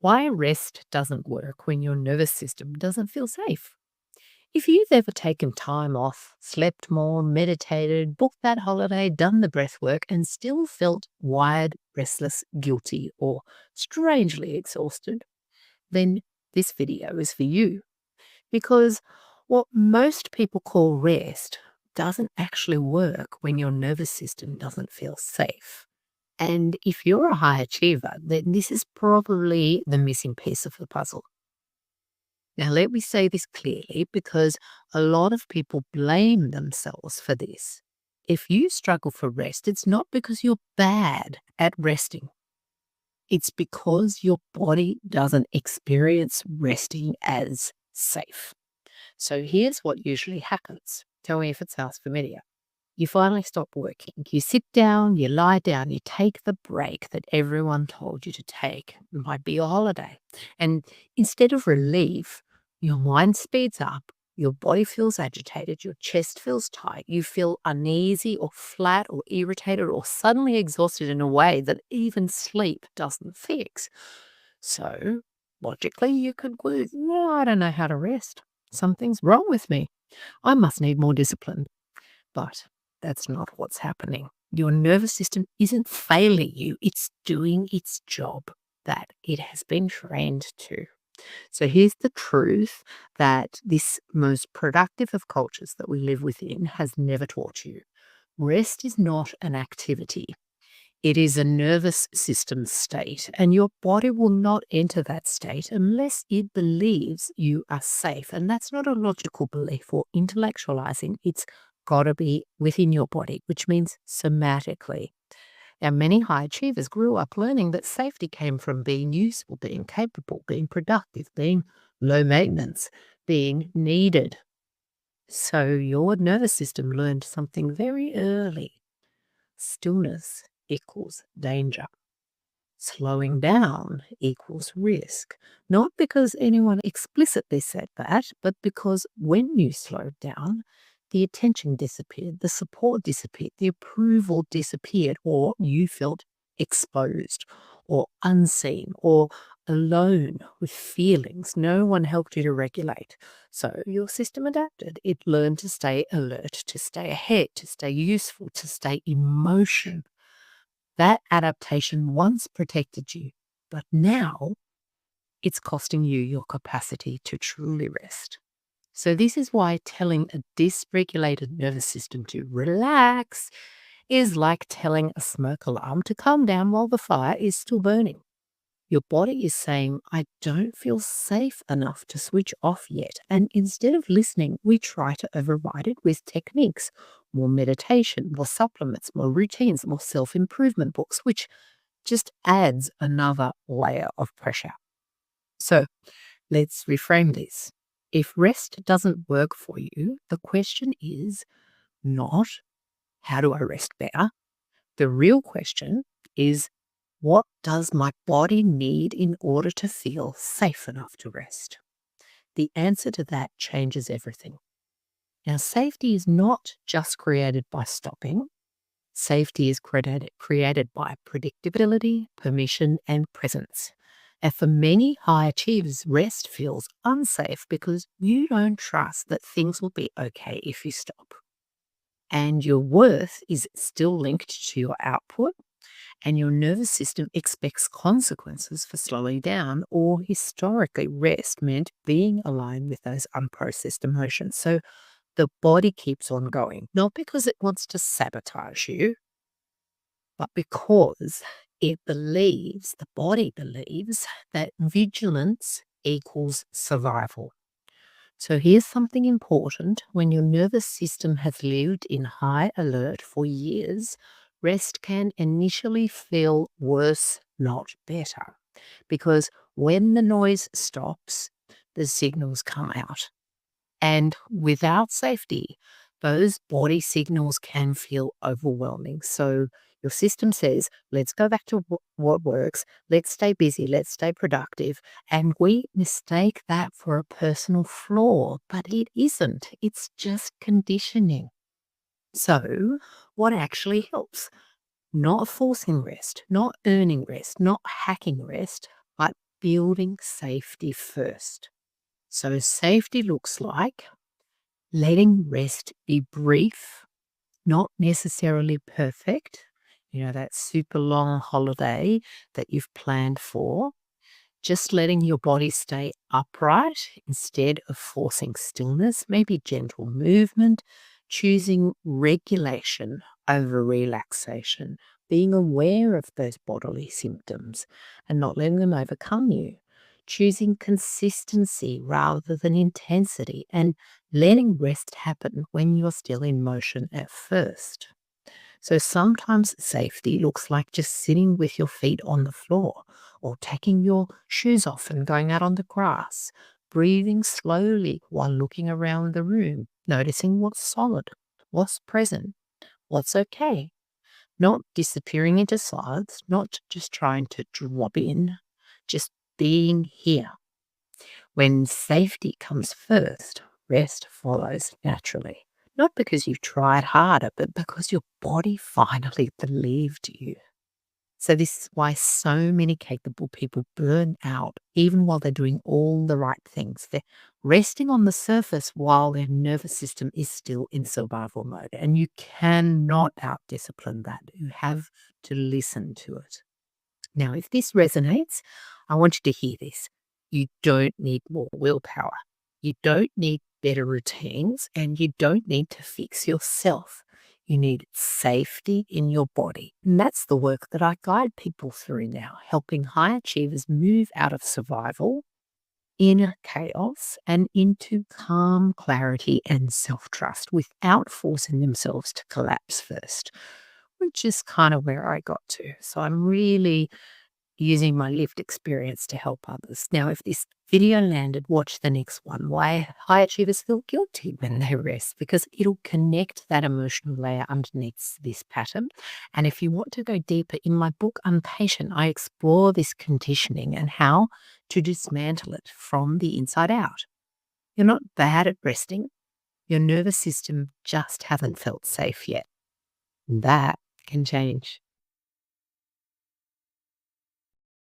Why rest doesn't work when your nervous system doesn't feel safe. If you've ever taken time off, slept more, meditated, booked that holiday, done the breath work, and still felt wired, restless, guilty, or strangely exhausted, then this video is for you. Because what most people call rest doesn't actually work when your nervous system doesn't feel safe. And if you're a high achiever, then this is probably the missing piece of the puzzle. Now, let me say this clearly because a lot of people blame themselves for this. If you struggle for rest, it's not because you're bad at resting. It's because your body doesn't experience resting as safe. So here's what usually happens. Tell me if it sounds familiar. You finally stop working. You sit down, you lie down, you take the break that everyone told you to take. It might be a holiday. And instead of relief, your mind speeds up, your body feels agitated, your chest feels tight, you feel uneasy or flat or irritated or suddenly exhausted in a way that even sleep doesn't fix. So, logically, you conclude, no, I don't know how to rest. Something's wrong with me. I must need more discipline. But that's not what's happening. Your nervous system isn't failing you, it's doing its job that it has been trained to. So here's the truth that this most productive of cultures that we live within has never taught you. Rest is not an activity. It is a nervous system state, and your body will not enter that state unless it believes you are safe. And that's not a logical belief or intellectualizing. It's got to be within your body, which means somatically. Now, many high achievers grew up learning that safety came from being useful, being capable, being productive, being low maintenance, being needed. So your nervous system learned something very early. Stillness equals danger. Slowing down equals risk. Not because anyone explicitly said that, but because when you slowed down, the attention disappeared, the support disappeared, the approval disappeared, or you felt exposed or unseen or alone with feelings no one helped you to regulate. So your system adapted. It learned to stay alert, to stay ahead, to stay useful, to stay in motion. That adaptation once protected you, but now it's costing you your capacity to truly rest. So, this is why telling a dysregulated nervous system to relax is like telling a smoke alarm to calm down while the fire is still burning. Your body is saying, I don't feel safe enough to switch off yet. And instead of listening, we try to override it with techniques, more meditation, more supplements, more routines, more self improvement books, which just adds another layer of pressure. So let's reframe this. If rest doesn't work for you, the question is not, how do I rest better? The real question is, what does my body need in order to feel safe enough to rest? The answer to that changes everything. Now, safety is not just created by stopping. Safety is created by predictability, permission, and presence. And for many high achievers, rest feels unsafe because you don't trust that things will be okay if you stop. And your worth is still linked to your output, and your nervous system expects consequences for slowing down, or historically, rest meant being aligned with those unprocessed emotions. So the body keeps on going, not because it wants to sabotage you, but because the body believes that vigilance equals survival. So here's something important. When your nervous system has lived in high alert for years, rest can initially feel worse, not better. Because when the noise stops, the signals come out. And without safety, those body signals can feel overwhelming. So your system says, let's go back to what works. Let's stay busy. Let's stay productive. And we mistake that for a personal flaw, but it isn't. It's just conditioning. So what actually helps? Not forcing rest, not earning rest, not hacking rest, but building safety first. So safety looks like letting rest be brief, not necessarily perfect. That super long holiday that you've planned for, just letting your body stay upright instead of forcing stillness, maybe gentle movement, choosing regulation over relaxation, being aware of those bodily symptoms and not letting them overcome you, choosing consistency rather than intensity, and letting rest happen when you're still in motion at first. So sometimes safety looks like just sitting with your feet on the floor or taking your shoes off and going out on the grass, breathing slowly while looking around the room, noticing what's solid, what's present, what's okay, not disappearing into silence, not just trying to drop in, just being here. When safety comes first, rest follows naturally. Not because you've tried harder, but because your body finally believed you. So, this is why so many capable people burn out, even while they're doing all the right things. They're resting on the surface while their nervous system is still in survival mode. And you cannot out discipline that. You have to listen to it. Now, if this resonates, I want you to hear this. You don't need more willpower. You don't need better routines, and you don't need to fix yourself. You need safety in your body. And that's the work that I guide people through now, helping high achievers move out of survival, inner chaos, and into calm clarity and self-trust without forcing themselves to collapse first, which is kind of where I got to. So I'm really using my lived experience to help others. Now, if this video landed, watch the next one. Why high achievers feel guilty when they rest, because it'll connect that emotional layer underneath this pattern. And if you want to go deeper, in my book, Unpatient, I explore this conditioning and how to dismantle it from the inside out. You're not bad at resting. Your nervous system just hasn't felt safe yet. That can change.